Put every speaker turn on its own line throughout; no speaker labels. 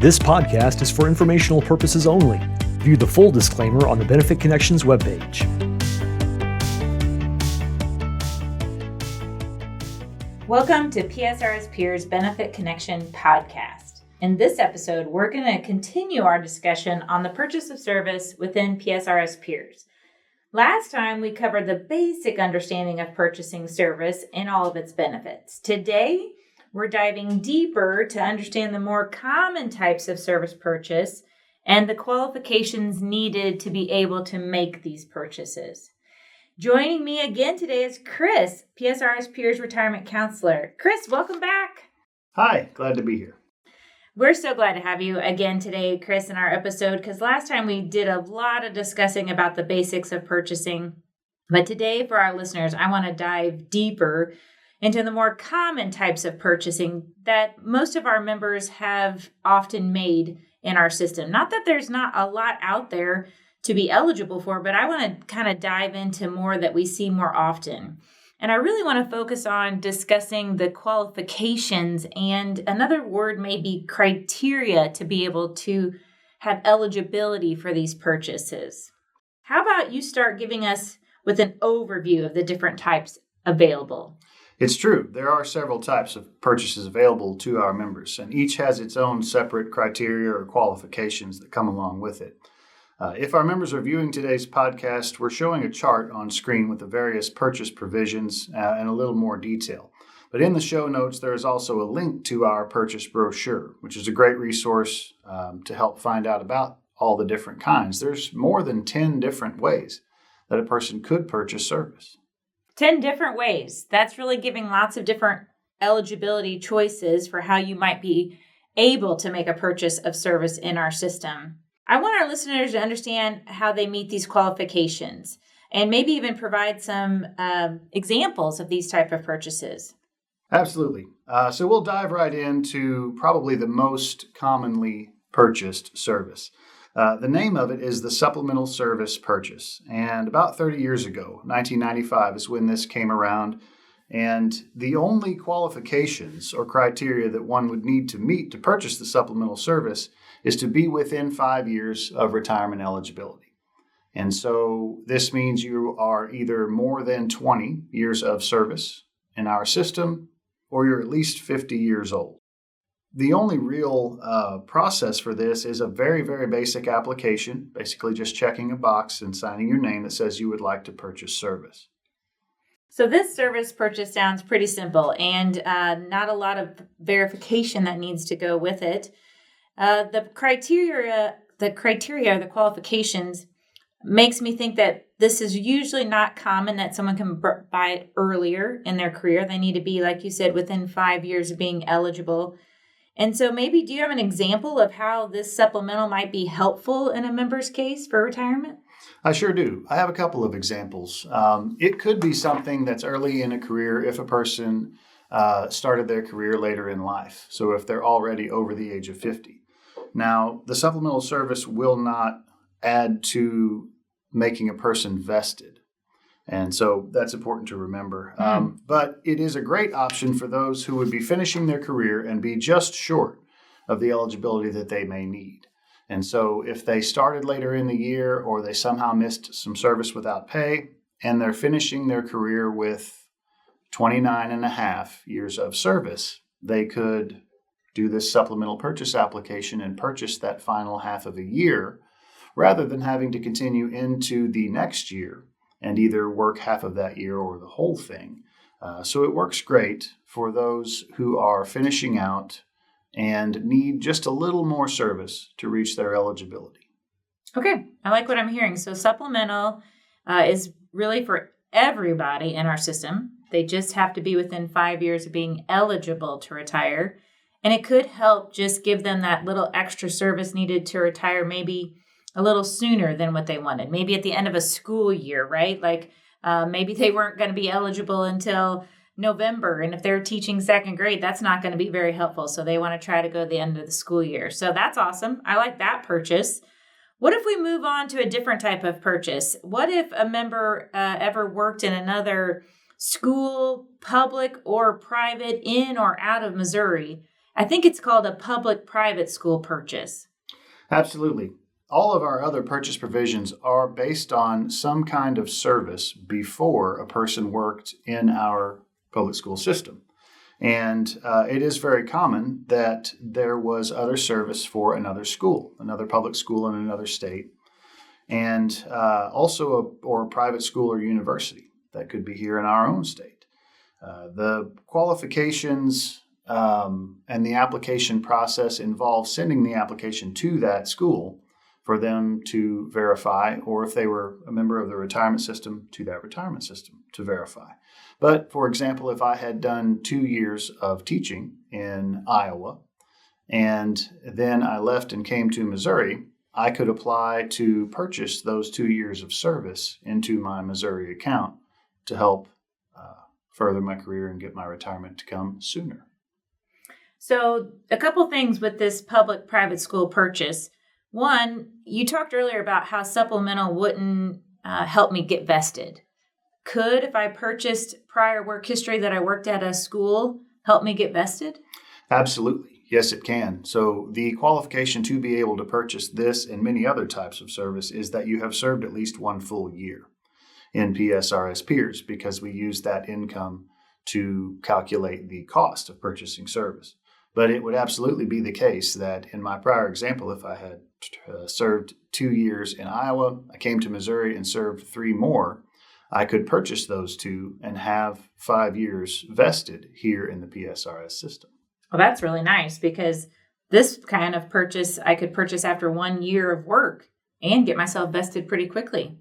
This podcast is for informational purposes only. View the full disclaimer on the Benefit Connections webpage.
Welcome to PSRS Peers Benefit Connection podcast. In this episode, we're going to continue our discussion on the purchase of service within PSRS Peers. Last time, we covered the basic understanding of purchasing service and all of its benefits. Today, we're diving deeper to understand the more common types of service purchase and the qualifications needed to be able to make these purchases. Joining me again today is Chris, PSRS Peers Retirement Counselor. Chris, welcome back.
Hi, glad to be here.
We're so glad to have you again today, Chris, in our episode, because last time we did a lot of discussing about the basics of purchasing. But today, for our listeners, I want to dive deeper into the more common types of purchasing that most of our members have often made in our system. Not that there's not a lot out there to be eligible for, but I want to kind of dive into more that we see more often. And I really want to focus on discussing the qualifications, and another word may be criteria to be able to have eligibility for these purchases. How about you start giving us with an overview of the different types available?
It's true. There are several types of purchases available to our members, and each has its own separate criteria or qualifications that come along with it. If our members are viewing today's podcast, we're showing a chart on screen with the various purchase provisions and a little more detail. But in the show notes, there is also a link to our purchase brochure, which is a great resource to help find out about all the different kinds. There's more than 10 different ways that a person could purchase service.
10 different ways. That's really giving lots of different eligibility choices for how you might be able to make a purchase of service in our system. I want our listeners to understand how they meet these qualifications and maybe even provide some examples of these type of purchases.
Absolutely. So we'll dive right into probably the most commonly purchased service. The name of it is the supplemental service purchase. And about 30 years ago, 1995 is when this came around. And the only qualifications or criteria that one would need to meet to purchase the supplemental service is to be within 5 years of retirement eligibility. And so this means you are either more than 20 years of service in our system, or you're at least 50 years old. The only real process for this is a very, very basic application, basically just checking a box and signing your name that says you would like to purchase service.
So this service purchase sounds pretty simple and not a lot of verification that needs to go with it. The criteria, the qualifications makes me think that this is usually not common that someone can buy it earlier in their career. They need to be, like you said, within 5 years of being eligible. And so maybe do you have an example of how this supplemental might be helpful in a member's case for retirement?
I sure do. I have a couple of examples. It could be something that's early in a career if a person started their career later in life. So if they're already over the age of 50. Now, the supplemental service will not add to making a person vested. And so that's important to remember. But it is a great option for those who would be finishing their career and be just short of the eligibility that they may need. And so if they started later in the year or they somehow missed some service without pay and they're finishing their career with 29 and a half years of service, they could do this supplemental purchase application and purchase that final half of a year rather than having to continue into the next year and either work half of that year or the whole thing. So it works great for those who are finishing out and need just a little more service to reach their eligibility.
Okay, I like what I'm hearing. So supplemental is really for everybody in our system. They just have to be within 5 years of being eligible to retire. And it could help just give them that little extra service needed to retire maybe a little sooner than what they wanted. Maybe at the end of a school year, right? Like maybe they weren't going to be eligible until November. And if they're teaching second grade, that's not going to be very helpful. So they want to try to go to the end of the school year. So that's awesome. I like that purchase. What if we move on to a different type of purchase? What if a member ever worked in another school, public or private, in or out of Missouri, I think it's called a public-private school purchase.
Absolutely. All of our other purchase provisions are based on some kind of service before a person worked in our public school system. And it is very common that there was other service for another school, another public school in another state, and also a private school or university that could be here in our own state. The qualifications and the application process involves sending the application to that school for them to verify, or if they were a member of the retirement system, to that retirement system to verify. But for example, if I had done 2 years of teaching in Iowa, and then I left and came to Missouri, I could apply to purchase those 2 years of service into my Missouri account to help further my career and get my retirement to come sooner.
So a couple things with this public-private school purchase. One, you talked earlier about how supplemental wouldn't help me get vested. Could, if I purchased prior work history that I worked at a school, help me get vested?
Absolutely. Yes, it can. So the qualification to be able to purchase this and many other types of service is that you have served at least 1 full year in PSRS peers, because we use that income to calculate the cost of purchasing service. But it would absolutely be the case that in my prior example, if I had served 2 years in Iowa, I came to Missouri and served 3 more, I could purchase those 2 and have 5 years vested here in the PSRS system.
Well, that's really nice, because this kind of purchase I could purchase after 1 year of work and get myself vested pretty quickly.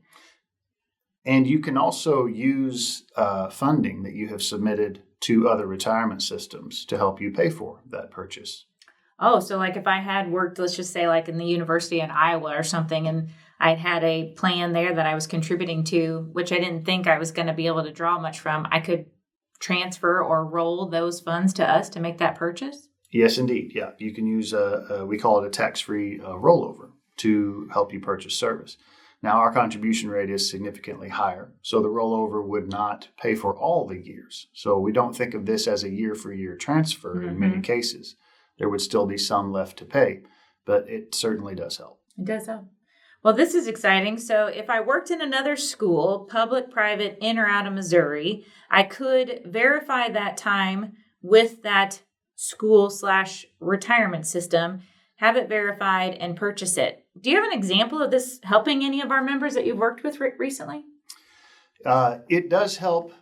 And you can also use funding that you have submitted to other retirement systems to help you pay for that purchase.
Oh, so like if I had worked, let's just say like in the university in Iowa or something, and I'd had a plan there that I was contributing to, which I didn't think I was going to be able to draw much from, I could transfer or roll those funds to us to make that purchase?
Yes, indeed. Yeah, you can use we call it a tax-free rollover to help you purchase service. Now, our contribution rate is significantly higher, so the rollover would not pay for all the years. So we don't think of this as a year-for-year transfer in many cases. There would still be some left to pay, but it certainly does help.
It does help. Well, this is exciting. So if I worked in another school, public, private, in or out of Missouri, I could verify that time with that school/retirement system, have it verified, and purchase it. Do you have an example of this helping any of our members that you've worked with recently?
It does help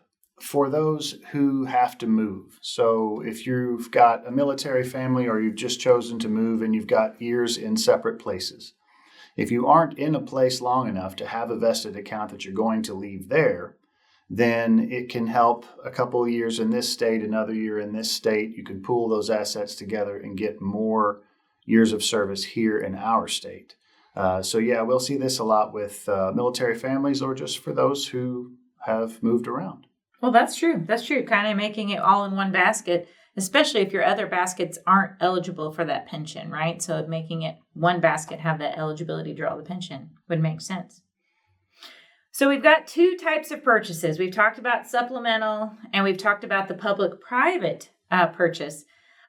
for those who have to move. So if you've got a military family or you've just chosen to move and you've got years in separate places, if you aren't in a place long enough to have a vested account that you're going to leave there, then it can help a couple of years in this state, another year in this state. You can pool those assets together and get more years of service here in our state. So yeah, we'll see this a lot with military families or just for those who have moved around.
Well, that's true. That's true. Kind of making it all in one basket, especially if your other baskets aren't eligible for that pension, right? So making it one basket have that eligibility to draw the pension would make sense. So we've got 2 types of purchases. We've talked about supplemental and we've talked about the public-private purchase.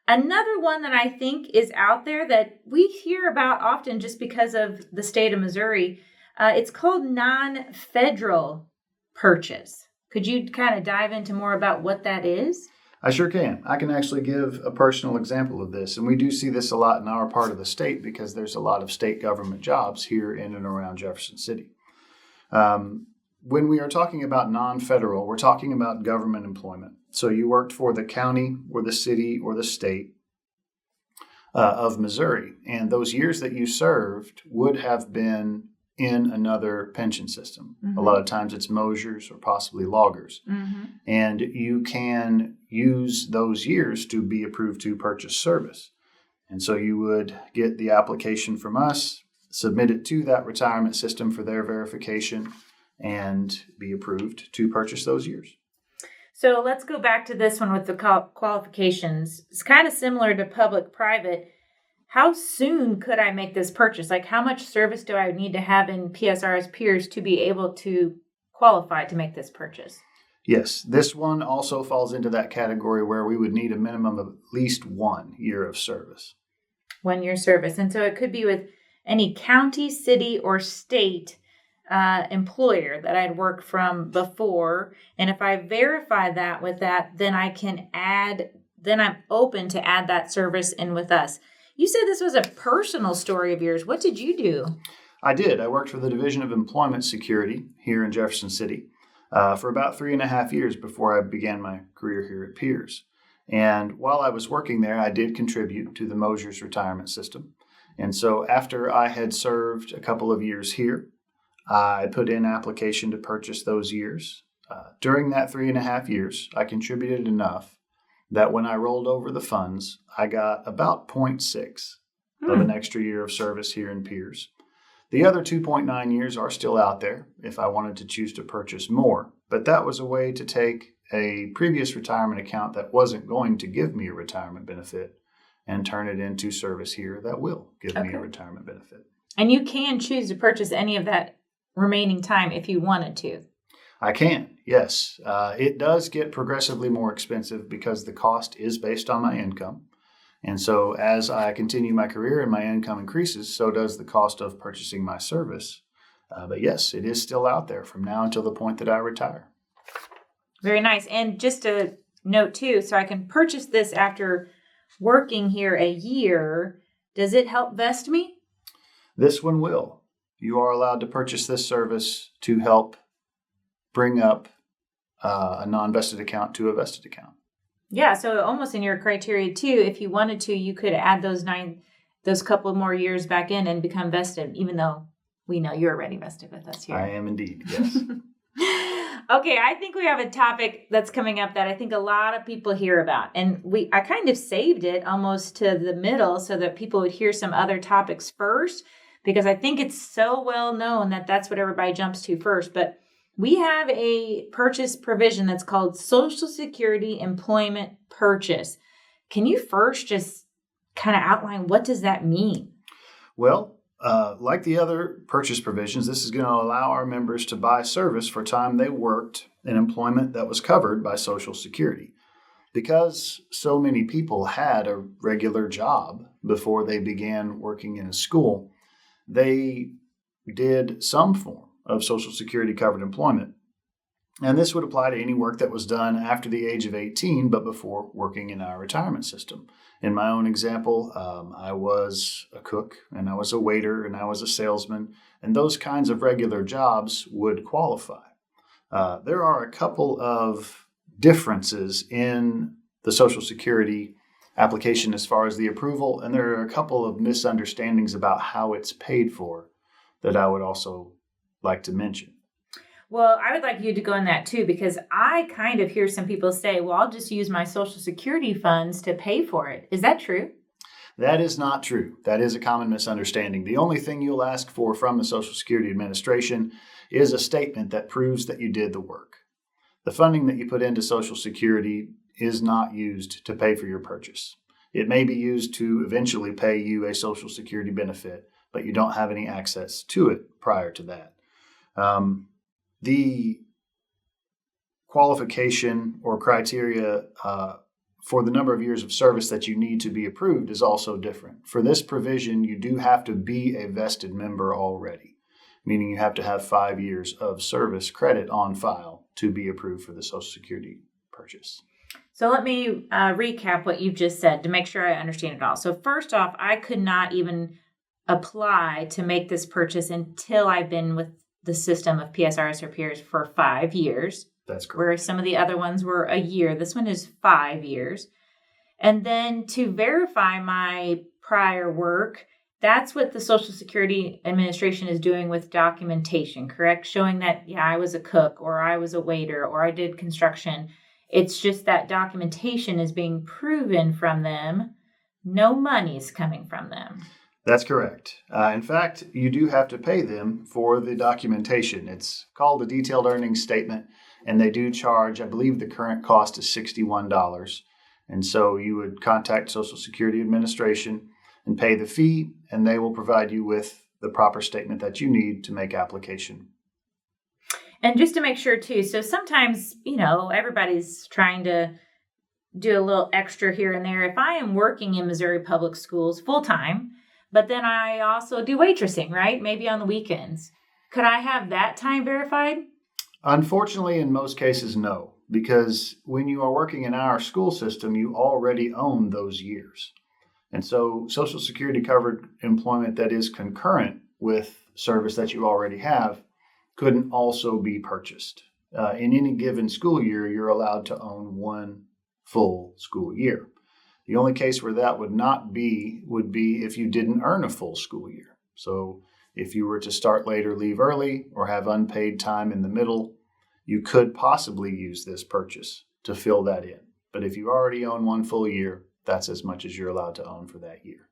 Another one that I think is out there that we hear about often just because of the state of Missouri, it's called non-federal purchase. Could you kind of dive into more about what that is?
I sure can. I can actually give a personal example of this. And we do see this a lot in our part of the state because there's a lot of state government jobs here in and around Jefferson City. When we are talking about non-federal, we're talking about government employment. So you worked for the county or the city or the state of Missouri. And those years that you served would have been in another pension system. A lot of times it's Mosier's or possibly Loggers. And you can use those years to be approved to purchase service. And so you would get the application from us, submit it to that retirement system for their verification, and be approved to purchase those years.
So let's go back to this one with the qualifications. It's kind of similar to public-private. How soon could I make this purchase? Like how much service do I need to have in PSRS peers to be able to qualify to make this purchase?
Yes, this one also falls into that category where we would need a minimum of at least 1 year of service.
1 year service. And so it could be with any county, city, or state employer that I'd worked from before. And if I verify that with that, then I'm open to add that service in with us. You said this was a personal story of yours. What did you do?
I did. I worked for the Division of Employment Security here in Jefferson City for about 3.5 years before I began my career here at Piers. And while I was working there, I did contribute to the Mosier's retirement system. And so after I had served a couple of years here, I put in application to purchase those years. During that 3.5 years, I contributed enough that when I rolled over the funds, I got about 0.6 of an extra year of service here in Piers. The other 2.9 years are still out there if I wanted to choose to purchase more, but that was a way to take a previous retirement account that wasn't going to give me a retirement benefit and turn it into service here that will give me a retirement benefit.
And you can choose to purchase any of that remaining time if you wanted to.
I can, yes. It does get progressively more expensive because the cost is based on my income. And so as I continue my career and my income increases, so does the cost of purchasing my service. But yes, it is still out there from now until the point that I retire.
Very nice. And just a note too, so I can purchase this after working here a year. Does it help vest me?
This one will. You are allowed to purchase this service to help bring up a non-vested account to a vested account.
Yeah, so almost in your criteria too, if you wanted to, you could add those couple more years back in and become vested, even though we know you're already vested with us here.
I am indeed, yes.
Okay, I think we have a topic that's coming up that I think a lot of people hear about. And I kind of saved it almost to the middle so that people would hear some other topics first, because I think it's so well known that that's what everybody jumps to first. But we have a purchase provision that's called Social Security Employment Purchase. Can you first just kind of outline what does that mean?
Well, like the other purchase provisions, this is going to allow our members to buy service for time they worked in employment that was covered by Social Security. Because so many people had a regular job before they began working in a school, they did some form of Social Security covered employment. And this would apply to any work that was done after the age of 18, but before working in our retirement system. In my own example, I was a cook, and I was a waiter, and I was a salesman, and those kinds of regular jobs would qualify. There are a couple of differences in the Social Security application as far as the approval, and there are a couple of misunderstandings about how it's paid for that I would also like to mention.
Well, I would like you to go in that too, because I kind of hear some people say, well, I'll just use my Social Security funds to pay for it. Is that true?
That is not true. That is a common misunderstanding. The only thing you'll ask for from the Social Security Administration is a statement that proves that you did the work. The funding that you put into Social Security is not used to pay for your purchase. It may be used to eventually pay you a Social Security benefit, but you don't have any access to it prior to that. The qualification or criteria for the number of years of service that you need to be approved is also different. For this provision, you do have to be a vested member already, meaning you have to have 5 years of service credit on file to be approved for the Social Security purchase.
So let me recap what you've just said to make sure I understand it all. So first off, I could not even apply to make this purchase until I've been with the system of PSRS or Piers for 5 years.
That's correct.
Whereas some of the other ones were a year. This one is 5 years. And then to verify my prior work, that's what the Social Security Administration is doing with documentation, correct? Showing that, yeah, I was a cook or I was a waiter or I did construction. It's just that documentation is being proven from them. No money's coming from them.
That's correct. In fact, you do have to pay them for the documentation. It's called a detailed earnings statement, and they do charge, I believe the current cost is $61. And so you would contact Social Security Administration and pay the fee, and they will provide you with the proper statement that you need to make application.
And just to make sure too, so sometimes, everybody's trying to do a little extra here and there. If I am working in Missouri Public Schools full time, but then I also do waitressing, right? Maybe on the weekends. Could I have that time verified?
Unfortunately, in most cases, no, because when you are working in our school system, you already own those years. And so Social Security covered employment that is concurrent with service that you already have couldn't also be purchased. In any given school year, you're allowed to own one full school year. The only case where that would not be would be if you didn't earn a full school year. So if you were to start later, leave early, or have unpaid time in the middle, you could possibly use this purchase to fill that in. But if you already own one full year, that's as much as you're allowed to own for that year.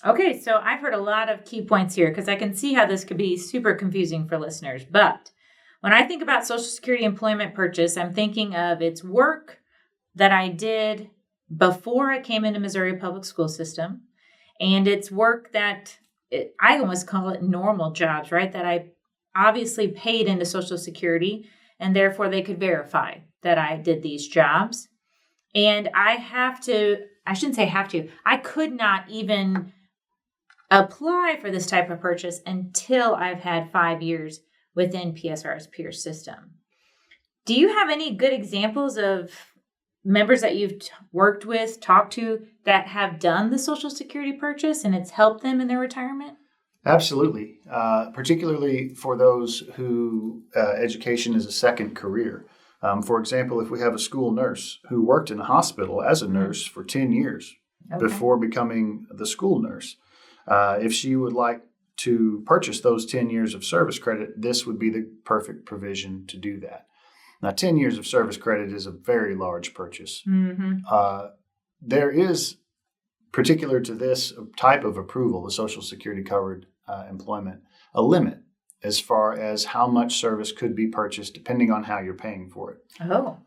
Okay, so I've heard a lot of key points here because I can see how this could be super confusing for listeners. But when I think about Social Security employment purchase, I'm thinking of it's work that I did before I came into Missouri Public School System. And it's work that I almost call it normal jobs, right? That I obviously paid into Social Security, and therefore they could verify that I did these jobs. And I shouldn't say have to, I could not even apply for this type of purchase until I've had 5 years within PSRS peer system. Do you have any good examples of members that you've worked with, talked to, that have done the Social Security purchase and it's helped them in their retirement?
Absolutely, particularly for those who education is a second career. For example, if we have a school nurse who worked in a hospital as a nurse for 10 years before becoming the school nurse, if she would like to purchase those 10 years of service credit, this would be the perfect provision to do that. Now, 10 years of service credit is a very large purchase. There is, particular to this type of approval, the Social Security covered employment, a limit as far as how much service could be purchased depending on how you're paying for it.
Oh.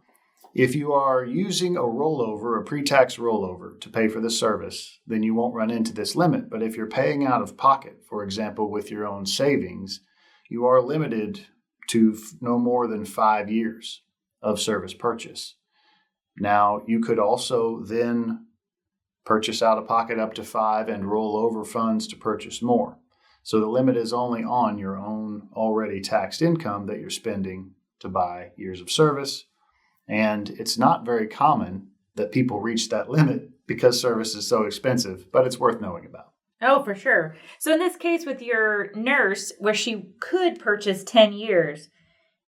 If you are using a rollover, a pre-tax rollover to pay for the service, then you won't run into this limit. But if you're paying out of pocket, for example, with your own savings, you are limited to no more than 5 years of service purchase. Now, you could also then purchase out of pocket up to 5 and roll over funds to purchase more. So the limit is only on your own already taxed income that you're spending to buy years of service. And it's not very common that people reach that limit because service is so expensive, but it's worth knowing about.
Oh, for sure. So in this case with your nurse, where she could purchase 10 years,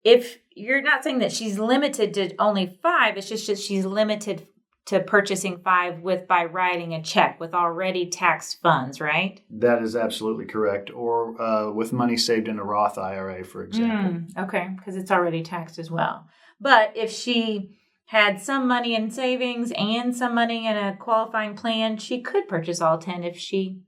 if you're not saying that she's limited to only 5, it's just that she's limited to purchasing 5 by writing a check with already taxed funds, right?
That is absolutely correct. Or with money saved in a Roth IRA, for example.
Okay, because it's already taxed as well. But if she had some money in savings and some money in a qualifying plan, she could purchase all 10 if she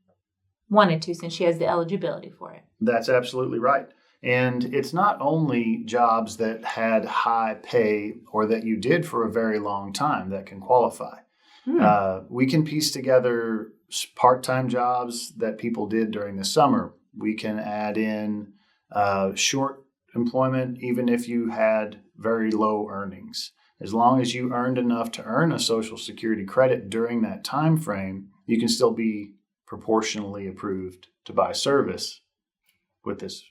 wanted to, since she has the eligibility for it.
That's absolutely right. And it's not only jobs that had high pay or that you did for a very long time that can qualify. We can piece together part-time jobs that people did during the summer. We can add in short employment, even if you had very low earnings. As long as you earned enough to earn a Social Security credit during that time frame, you can still be proportionally approved to buy service with this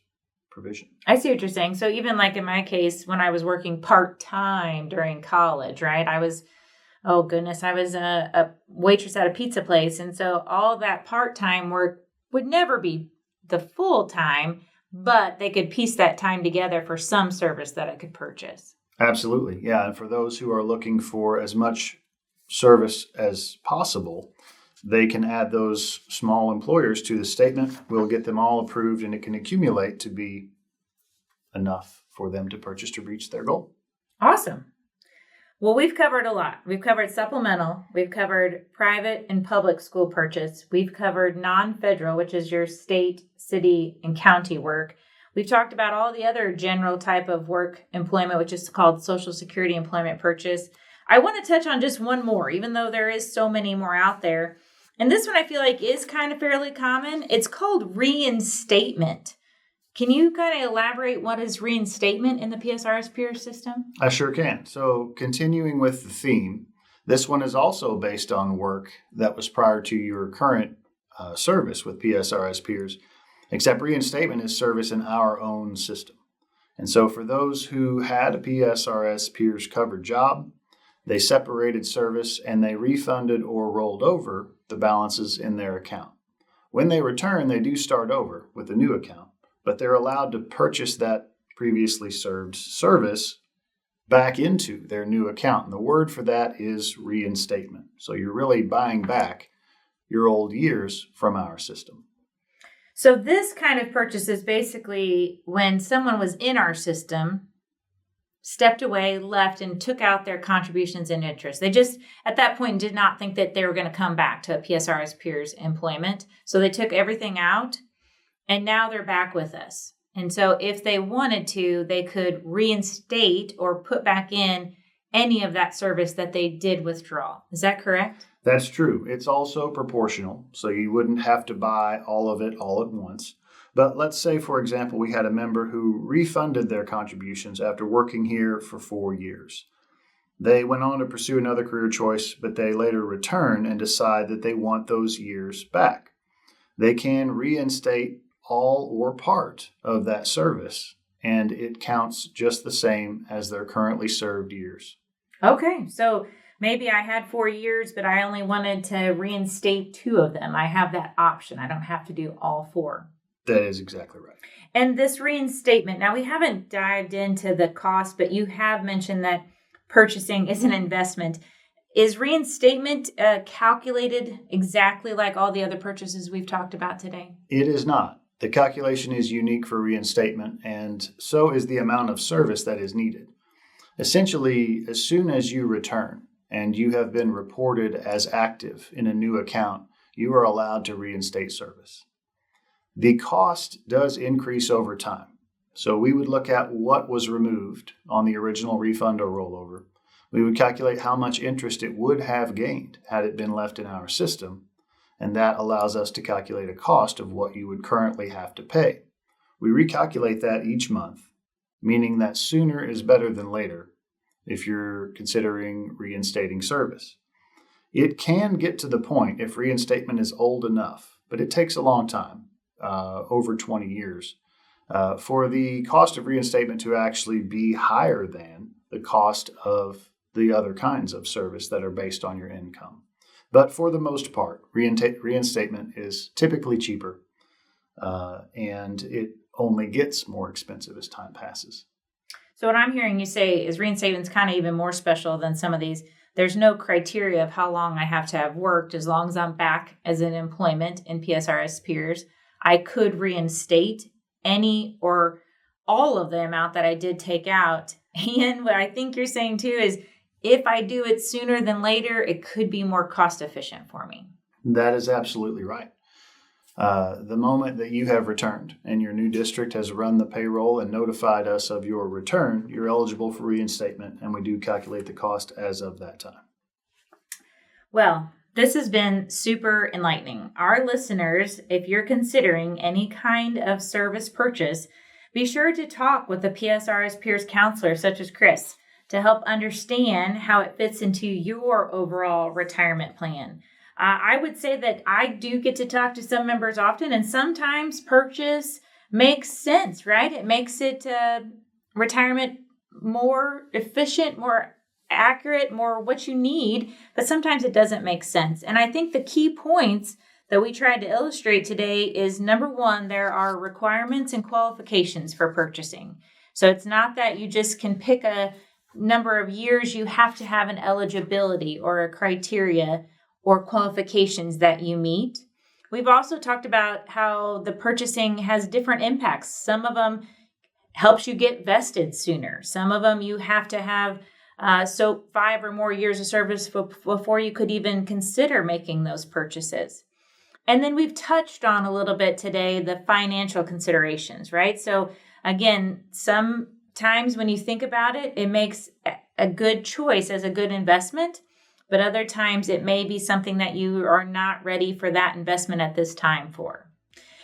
provision.
I see what you're saying. So even like in my case, when I was working part-time during college, right? I was a waitress at a pizza place. And so all that part-time work would never be the full-time, but they could piece that time together for some service that I could purchase.
Absolutely. Yeah. And for those who are looking for as much service as possible, they can add those small employers to the statement. We'll get them all approved, and it can accumulate to be enough for them to purchase to reach their goal.
Awesome. Well, we've covered a lot. We've covered supplemental. We've covered private and public school purchase. We've covered non-federal, which is your state, city, and county work. We've talked about all the other general type of work employment, which is called Social Security employment purchase. I want to touch on just one more, even though there is so many more out there. And this one I feel like is kind of fairly common. It's called reinstatement. Can you kind of elaborate what is reinstatement in the PSRS peers system?
I sure can. So, continuing with the theme, this one is also based on work that was prior to your current service with PSRS peers, except reinstatement is service in our own system. And so, for those who had a PSRS peers covered job, they separated service and they refunded or rolled over the balances in their account. When they return, they do start over with a new account, but they're allowed to purchase that previously served service back into their new account. And the word for that is reinstatement. So you're really buying back your old years from our system.
So this kind of purchase is basically when someone was in our system, stepped away, left, and took out their contributions and interest. They just, at that point, did not think that they were going to come back to PSRS peers employment. So they took everything out, and now they're back with us. And so if they wanted to, they could reinstate or put back in any of that service that they did withdraw. Is that correct?
That's true. It's also proportional, so you wouldn't have to buy all of it all at once. But let's say, for example, we had a member who refunded their contributions after working here for 4 years. They went on to pursue another career choice, but they later return and decide that they want those years back. They can reinstate all or part of that service, and it counts just the same as their currently served years.
Okay, so maybe I had 4 years, but I only wanted to reinstate 2 of them. I have that option. I don't have to do all 4.
That is exactly right.
And this reinstatement, now we haven't dived into the cost, but you have mentioned that purchasing is an investment. Is reinstatement calculated exactly like all the other purchases we've talked about today?
It is not. The calculation is unique for reinstatement, and so is the amount of service that is needed. Essentially, as soon as you return and you have been reported as active in a new account, you are allowed to reinstate service. The cost does increase over time. So we would look at what was removed on the original refund or rollover. We would calculate how much interest it would have gained had it been left in our system, and that allows us to calculate a cost of what you would currently have to pay. We recalculate that each month, meaning that sooner is better than later if you're considering reinstating service. It can get to the point if reinstatement is old enough, but it takes a long time. Over 20 years, for the cost of reinstatement to actually be higher than the cost of the other kinds of service that are based on your income. But for the most part, reinstatement is typically cheaper, and it only gets more expensive as time passes.
So what I'm hearing you say is reinstatement's kind of even more special than some of these. There's no criteria of how long I have to have worked. As long as I'm back as in employment in PSRS peers, I could reinstate any or all of the amount that I did take out. And what I think you're saying too is if I do it sooner than later, it could be more cost efficient for me.
That is absolutely right. The moment that you have returned and your new district has run the payroll and notified us of your return, you're eligible for reinstatement, and we do calculate the cost as of that time.
Well, this has been super enlightening. Our listeners, if you're considering any kind of service purchase, be sure to talk with a PSRS peers counselor such as Chris to help understand how it fits into your overall retirement plan. I would say that I do get to talk to some members often, and sometimes purchase makes sense, right? It makes it retirement more efficient, more accurate, more what you need, but sometimes it doesn't make sense. And I think the key points that we tried to illustrate today is number one, there are requirements and qualifications for purchasing. So it's not that you just can pick a number of years, you have to have an eligibility or a criteria or qualifications that you meet. We've also talked about how the purchasing has different impacts. Some of them helps you get vested sooner. Some of them you have to have 5 or more years of service before you could even consider making those purchases. And then we've touched on a little bit today the financial considerations, right? So again, sometimes when you think about it, it makes a good choice as a good investment, but other times it may be something that you are not ready for that investment at this time for.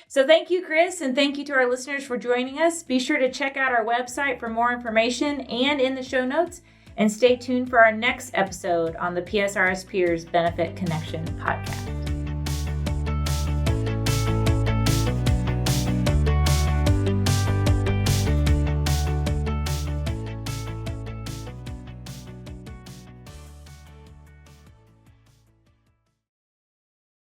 So thank you, Chris, and thank you to our listeners for joining us. Be sure to check out our website for more information and in the show notes, and stay tuned for our next episode on the PSRS Peers Benefit Connection podcast.